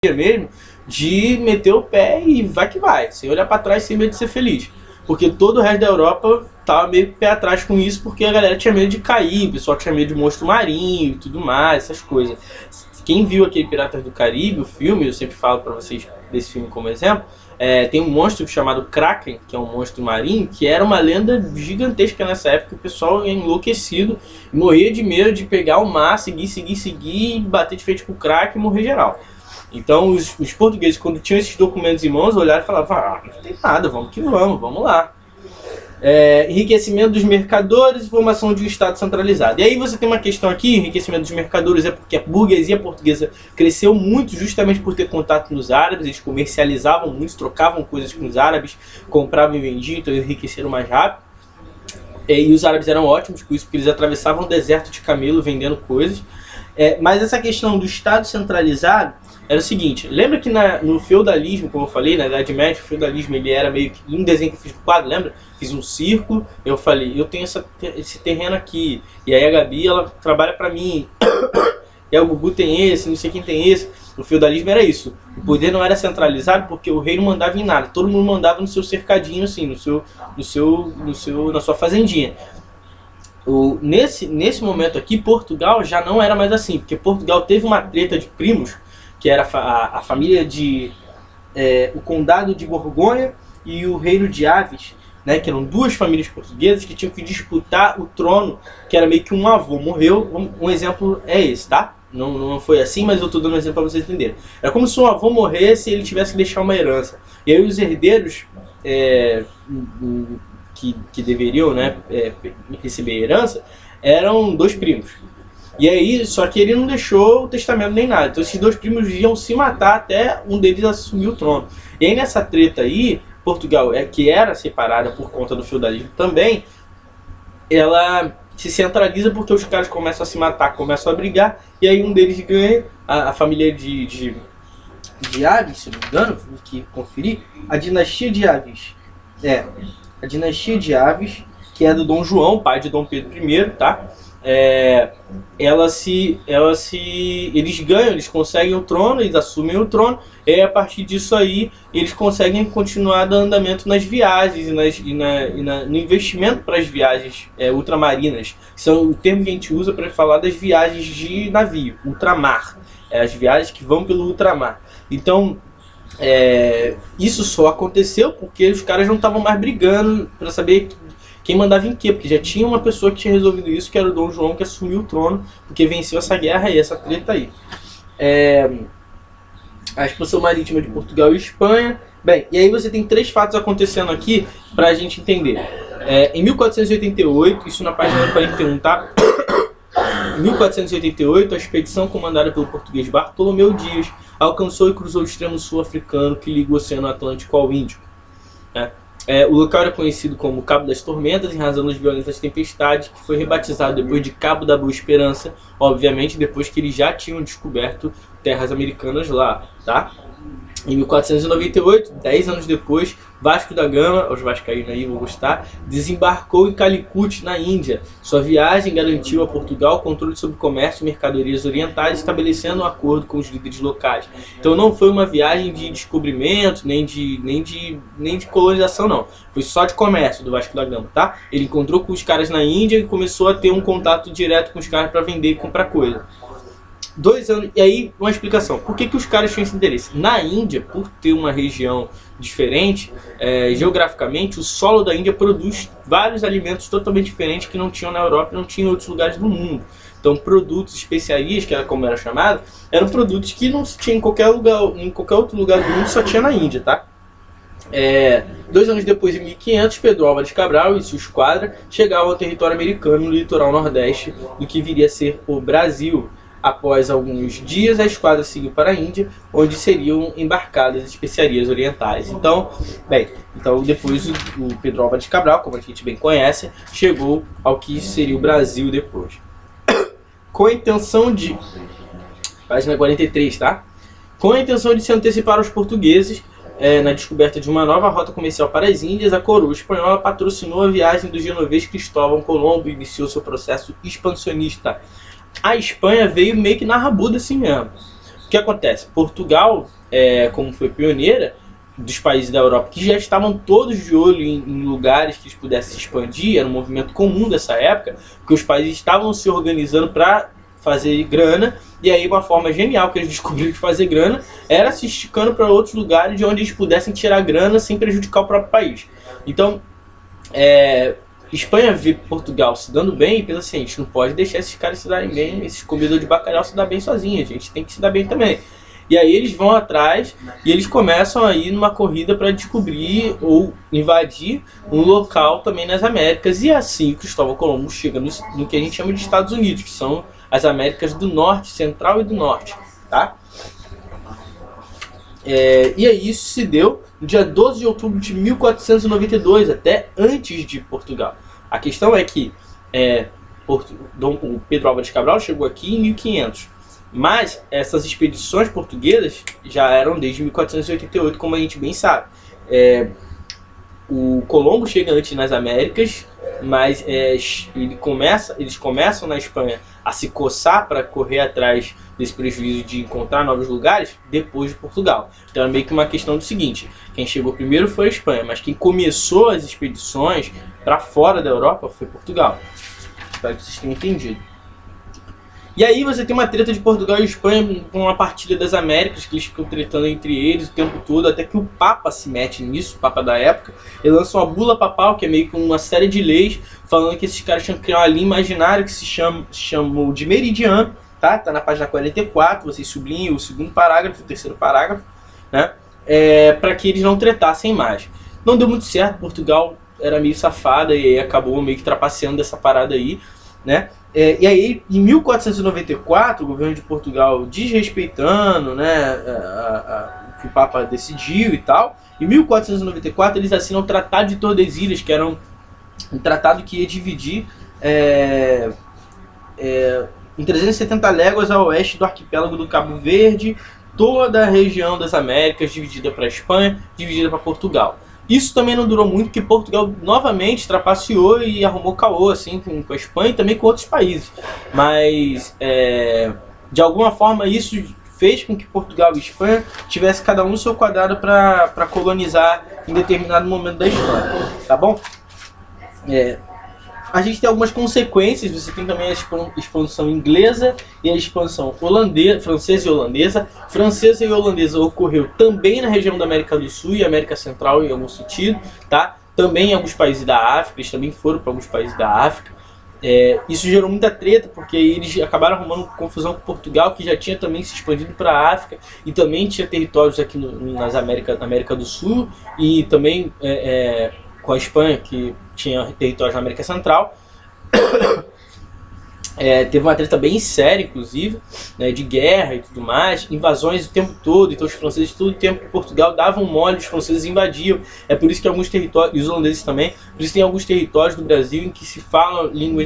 mesmo, de meter o pé e vai que vai, sem olhar para trás, sem medo de ser feliz. Porque todo o resto da Europa tava meio pé atrás com isso, porque a galera tinha medo de cair, o pessoal tinha medo de monstro marinho e tudo mais, essas coisas. Quem viu aquele Piratas do Caribe, o filme, eu sempre falo para vocês desse filme como exemplo, tem um monstro chamado Kraken, que é um monstro marinho, que era uma lenda gigantesca nessa época, o pessoal enlouquecido, morria de medo de pegar o mar, seguir, bater de frente com o Kraken e morrer geral. Então os portugueses, quando tinham esses documentos em mãos, olharam e falavam, não tem nada, vamos que vamos lá. Enriquecimento dos mercadores e formação de um Estado centralizado. E aí você tem uma questão aqui, enriquecimento dos mercadores é porque a burguesia portuguesa cresceu muito justamente por ter contato com os árabes, eles comercializavam muito, trocavam coisas com os árabes, compravam e vendiam, então enriqueceram mais rápido. E os árabes eram ótimos com isso, porque eles atravessavam o deserto de camelo vendendo coisas. Mas essa questão do Estado centralizado era o seguinte, lembra que no feudalismo, como eu falei, na Idade Média, o feudalismo ele era meio que um desenho que eu fiz no quadro, lembra? Fiz um círculo, eu falei, eu tenho esse terreno aqui, e aí a Gabi, ela trabalha pra mim, e aí o Gugu tem esse, não sei quem tem esse. O feudalismo era isso, o poder não era centralizado porque o rei não mandava em nada, todo mundo mandava no seu cercadinho, assim, na sua fazendinha. Nesse momento aqui, Portugal já não era mais assim, porque Portugal teve uma treta de primos, que era a família de... o condado de Borgonha e o reino de Aves, né, que eram duas famílias portuguesas que tinham que disputar o trono, que era meio que um avô morreu, um exemplo é esse, tá? Não foi assim, mas eu estou dando um exemplo para vocês entenderem. Era como se um avô morresse e ele tivesse que deixar uma herança. E aí os herdeiros que deveriam, né, receber herança eram dois primos. E aí, só que ele não deixou o testamento nem nada. Então esses dois primos iam se matar até um deles assumir o trono. E aí nessa treta aí, Portugal, que era separada por conta do feudalismo também, ela se centraliza porque os caras começam a se matar, começam a brigar, e aí um deles ganha, a família de Aves, se não me engano, vou aqui conferir, a dinastia de Aves. A dinastia de Aves, que é do Dom João, pai de Dom Pedro I, tá? Eles ganham, eles conseguem o trono, eles assumem o trono, e a partir disso aí eles conseguem continuar dando andamento nas viagens no investimento para as viagens ultramarinas, que são o termo que a gente usa para falar das viagens de navio, ultramar, as viagens que vão pelo ultramar. Então isso só aconteceu porque os caras não estavam mais brigando para saber quem mandava em quê, porque já tinha uma pessoa que tinha resolvido isso, que era o Dom João, que assumiu o trono, porque venceu essa guerra e essa treta aí. A expansão marítima de Portugal e Espanha. Bem, e aí você tem três fatos acontecendo aqui pra gente entender. Em 1488, isso na página 41, tá? Em 1488, a expedição comandada pelo português Bartolomeu Dias alcançou e cruzou o extremo sul africano que liga o Oceano Atlântico ao Índico. O local era conhecido como Cabo das Tormentas em razão das violentas tempestades, que foi rebatizado depois de Cabo da Boa Esperança, obviamente depois que eles já tinham descoberto terras americanas lá, tá? Em 1498, 10 anos depois, Vasco da Gama, os vascaínos aí vão gostar, desembarcou em Calicut, na Índia. Sua viagem garantiu a Portugal controle sobre o comércio e mercadorias orientais, estabelecendo um acordo com os líderes locais. Então não foi uma viagem de descobrimento, nem de colonização, não. Foi só de comércio do Vasco da Gama, tá? Ele encontrou com os caras na Índia e começou a ter um contato direto com os caras para vender e comprar coisa. 2 anos, e aí uma explicação, por que os caras tinham esse interesse? Na Índia, por ter uma região diferente, geograficamente, o solo da Índia produz vários alimentos totalmente diferentes que não tinham na Europa e não tinham em outros lugares do mundo. Então produtos, especiarias, que era como era chamado, eram produtos que não se tinha em qualquer outro lugar do mundo, só tinha na Índia, tá? 2 anos depois, em 1500, Pedro Álvares Cabral e sua esquadra chegavam ao território americano no litoral nordeste do que viria a ser o Brasil. Após alguns dias, a esquadra seguiu para a Índia, onde seriam embarcadas especiarias orientais. Então depois o Pedro Álvares Cabral, como a gente bem conhece, chegou ao que seria o Brasil depois. Com a intenção de... Página 43, tá? Com a intenção de se antecipar aos portugueses, na descoberta de uma nova rota comercial para as Índias, a coroa espanhola patrocinou a viagem do genovês Cristóvão Colombo e iniciou seu processo expansionista. A Espanha veio meio que na rabuda assim mesmo. O que acontece? Portugal, como foi pioneira dos países da Europa, que já estavam todos de olho em lugares que eles pudessem se expandir, era um movimento comum dessa época, porque os países estavam se organizando para fazer grana, e aí uma forma genial que eles descobriram de fazer grana era se esticando para outros lugares de onde eles pudessem tirar grana sem prejudicar o próprio país. Então, Espanha vê Portugal se dando bem e pensa assim, a gente não pode deixar esses caras se darem bem, esses comedores de bacalhau se dar bem sozinhos, a gente tem que se dar bem também. E aí eles vão atrás e eles começam a ir numa corrida para descobrir ou invadir um local também nas Américas. E assim Cristóvão Colombo chega no que a gente chama de Estados Unidos, que são as Américas do Norte, Central e do Norte, tá? E aí isso se deu no dia 12 de outubro de 1492, até antes de Portugal. A questão é que o Pedro Álvares Cabral chegou aqui em 1500. Mas essas expedições portuguesas já eram desde 1488, como a gente bem sabe. O Colombo chega antes nas Américas, mas eles começam na Espanha a se coçar para correr atrás desse prejuízo de encontrar novos lugares depois de Portugal. Então é meio que uma questão do seguinte, quem chegou primeiro foi a Espanha, mas quem começou as expedições para fora da Europa foi Portugal. Espero que vocês tenham entendido. E aí você tem uma treta de Portugal e Espanha com uma partilha das Américas, que eles ficam tretando entre eles o tempo todo, até que o Papa se mete nisso, o Papa da época. Ele lança uma bula papal, que é meio que uma série de leis, falando que esses caras tinham que criar uma linha imaginária que se chamou de meridiano, tá? Tá na página 44, vocês sublinham o segundo parágrafo, o terceiro parágrafo, né? Para que eles não tretassem mais. Não deu muito certo, Portugal era meio safada e acabou meio que trapaceando dessa parada aí, né? E aí, em 1494, o governo de Portugal, desrespeitando, né, o que o Papa decidiu e tal, em 1494 eles assinam o Tratado de Tordesilhas, que era um tratado que ia dividir em 370 léguas a oeste do arquipélago do Cabo Verde, toda a região das Américas, dividida para a Espanha, dividida para Portugal. Isso também não durou muito, porque Portugal novamente trapaceou e arrumou caô assim, com a Espanha e também com outros países. Mas, de alguma forma, isso fez com que Portugal e Espanha tivesse cada um o seu quadrado para colonizar em determinado momento da história. Tá bom? A gente tem algumas consequências, você tem também a expansão inglesa e a expansão francesa e holandesa. Francesa e holandesa ocorreu também na região da América do Sul e América Central em algum sentido, tá? Também em alguns países da África, eles também foram para alguns países da África. Isso gerou muita treta, porque eles acabaram arrumando confusão com Portugal, que já tinha também se expandido para a África e também tinha territórios aqui na América do Sul e também com a Espanha, que tinha territórios na América Central. Teve uma treta bem séria, inclusive, né, de guerra e tudo mais, invasões o tempo todo. Então os franceses, todo o tempo que Portugal davam mole, os franceses invadiam. É por isso que alguns territórios, e os holandeses também, por isso tem alguns territórios do Brasil em que se fala língua,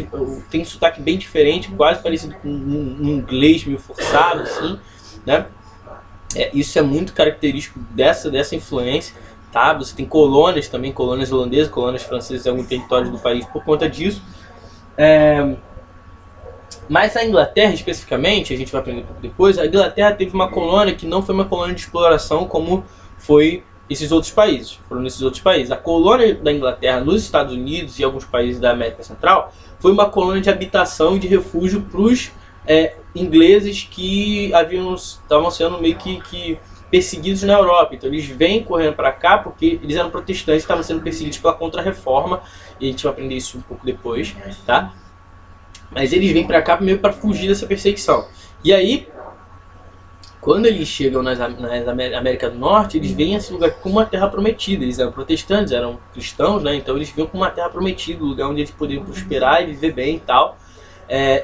tem um sotaque bem diferente, quase parecido com um inglês meio forçado, assim, né? Isso é muito característico dessa influência. Tá? Você tem colônias também, colônias holandesas, colônias francesas em alguns territórios do país por conta disso. Mas a Inglaterra, especificamente, a gente vai aprender um pouco depois, a Inglaterra teve uma colônia que não foi uma colônia de exploração como foi esses outros países. Foram nesses outros países. A colônia da Inglaterra nos Estados Unidos e alguns países da América Central foi uma colônia de habitação e de refúgio para os ingleses que estavam sendo meio que perseguidos na Europa. Então eles vêm correndo para cá porque eles eram protestantes e estavam sendo perseguidos pela Contra-Reforma, e a gente vai aprender isso um pouco depois, tá? Mas eles vêm para cá primeiro para fugir dessa perseguição. E aí, quando eles chegam na América do Norte, eles veem esse lugar como uma terra prometida. Eles eram protestantes, eram cristãos, né? Então eles veem como uma terra prometida, um lugar onde eles poderiam prosperar e viver bem e tal.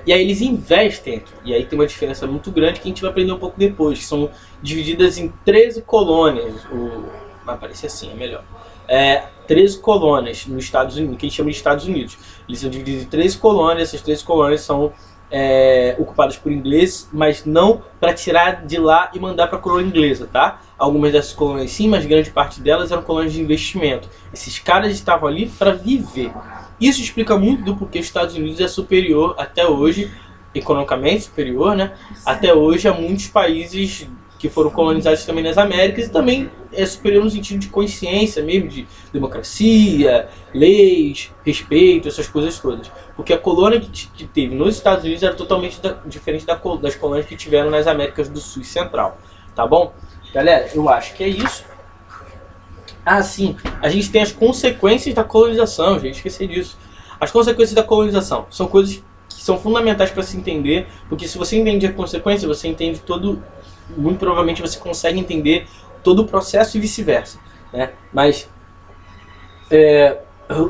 E aí eles investem aqui, e aí tem uma diferença muito grande que a gente vai aprender um pouco depois, que são divididas em 13 colônias, vai aparecer assim, é melhor. 13 colônias nos Estados Unidos, que a gente chama de Estados Unidos. Eles são divididos em 13 colônias, essas 13 colônias são ocupadas por ingleses, mas não para tirar de lá e mandar para a coroa inglesa, tá? Algumas dessas colônias sim, mas grande parte delas eram colônias de investimento. Esses caras estavam ali para viver. Isso explica muito do porquê os Estados Unidos é superior até hoje economicamente superior, né? Até hoje há muitos países que foram colonizados também nas Américas e também é superior no sentido de consciência mesmo, de democracia, leis, respeito, essas coisas todas. Porque a colônia que teve nos Estados Unidos era totalmente diferente das colônias que tiveram nas Américas do Sul e Central. Tá bom? Galera, eu acho que é isso. Ah, sim, a gente tem as consequências da colonização, gente, esqueci disso. As consequências da colonização são coisas que são fundamentais para se entender, porque se você entende a consequência, você entende todo, muito provavelmente você consegue entender todo o processo e vice-versa, né? Mas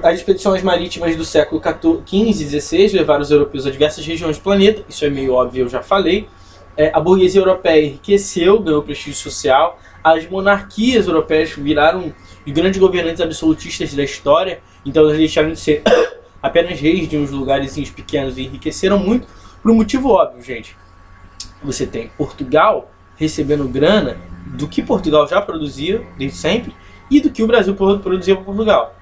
as expedições marítimas do século XV e XVI levaram os europeus a diversas regiões do planeta, isso é meio óbvio, eu já falei. A burguesia europeia enriqueceu, ganhou prestígio social, as monarquias europeias viraram os grandes governantes absolutistas da história, então eles deixaram de ser apenas reis de uns lugarzinhos pequenos e enriqueceram muito, por um motivo óbvio, gente. Você tem Portugal recebendo grana do que Portugal já produzia desde sempre e do que o Brasil produzia para Portugal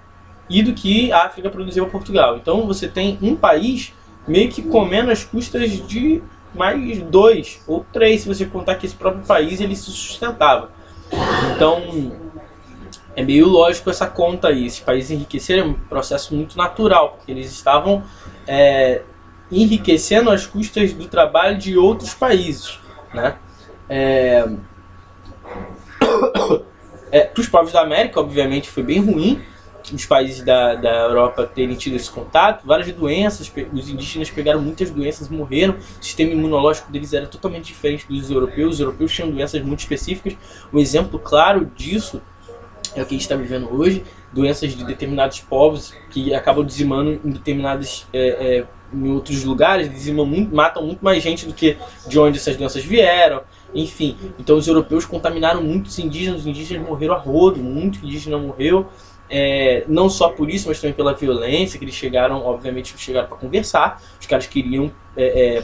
e do que a África produzia para Portugal. Então você tem um país meio que comendo as custas de mais 2 ou 3, se você contar que esse próprio país ele se sustentava. Então é meio lógico essa conta aí. Esses países enriqueceram é um processo muito natural, porque eles estavam enriquecendo às custas do trabalho de outros países, né? Para os povos da América, obviamente, foi bem ruim os países da Europa terem tido esse contato. Várias doenças, os indígenas pegaram muitas doenças e morreram. O sistema imunológico deles era totalmente diferente dos europeus. Os europeus tinham doenças muito específicas. Um exemplo claro disso é o que a gente está vivendo hoje, doenças de determinados povos que acabam dizimando em determinados em outros lugares, dizimam muito, matam muito mais gente do que de onde essas doenças vieram, enfim. Então os europeus contaminaram muitos indígenas, os indígenas morreram a rodo, muito indígena morreu, não só por isso, mas também pela violência, que eles chegaram, obviamente, chegaram para conversar. Os caras queriam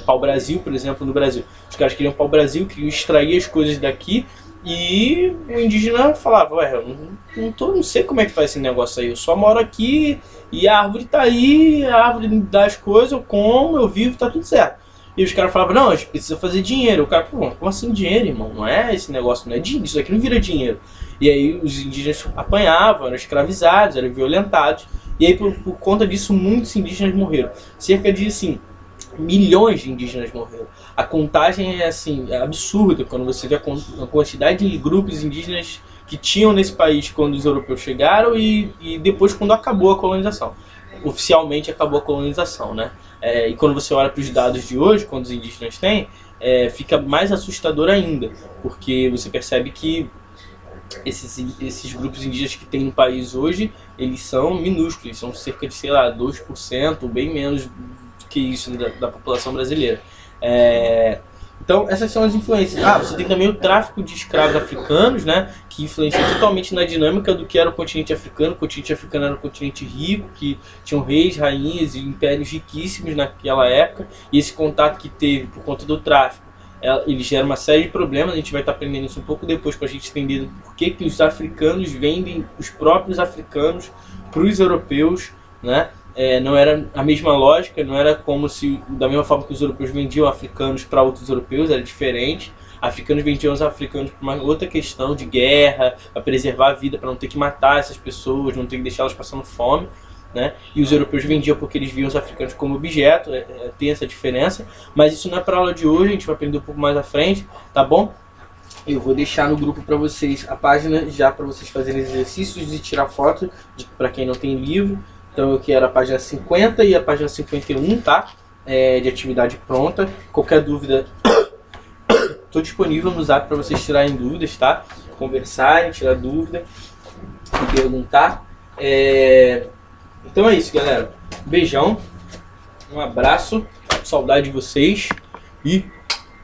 pau-brasil, por exemplo, no Brasil. Os caras queriam pau-brasil, queriam extrair as coisas daqui. E o indígena falava, ué, eu não sei como é que faz esse negócio aí, eu só moro aqui e a árvore tá aí, a árvore dá as coisas, eu como, eu vivo, tá tudo certo. E os caras falavam, não, a gente precisa fazer dinheiro. O cara, pô, como assim dinheiro, irmão? Não é esse negócio, não é dinheiro, isso aqui não vira dinheiro. E aí os indígenas apanhavam, eram escravizados, eram violentados. E aí por conta disso muitos indígenas morreram. Cerca de, assim, milhões de indígenas morreram. A contagem é assim, absurda quando você vê a quantidade de grupos indígenas que tinham nesse país quando os europeus chegaram e depois quando acabou a colonização. Oficialmente acabou a colonização, né? E quando você olha para os dados de hoje, quando os indígenas têm, fica mais assustador ainda, porque você percebe que esses grupos indígenas que tem no país hoje, eles são minúsculos, são cerca de, sei lá, 2%, bem menos que isso da população brasileira. Então essas são as influências. Você tem também o tráfico de escravos africanos, né, que influencia totalmente na dinâmica do que era o continente africano. O continente africano era um continente rico, que tinham reis, rainhas e impérios riquíssimos naquela época, e esse contato que teve por conta do tráfico, ele gera uma série de problemas. A gente vai estar aprendendo isso um pouco depois para a gente entender por que os africanos vendem os próprios africanos para os europeus, né? Não era a mesma lógica, não era como se, da mesma forma que os europeus vendiam africanos para outros europeus, era diferente. Africanos vendiam os africanos por uma outra questão de guerra, para preservar a vida, para não ter que matar essas pessoas, não ter que deixá-las passando fome, né? E os europeus vendiam porque eles viam os africanos como objeto. Tem essa diferença, mas isso não é para aula de hoje, a gente vai aprender um pouco mais à frente, tá bom? Eu vou deixar no grupo para vocês a página já para vocês fazerem exercícios e tirar foto, para quem não tem livro. Então eu quero a página 50 e a página 51, tá? De atividade pronta. Qualquer dúvida, estou disponível no Zap para vocês tirarem dúvidas, tá? Conversarem, tirar dúvida e perguntar. Então é isso, galera. Beijão, um abraço, saudade de vocês e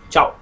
tchau!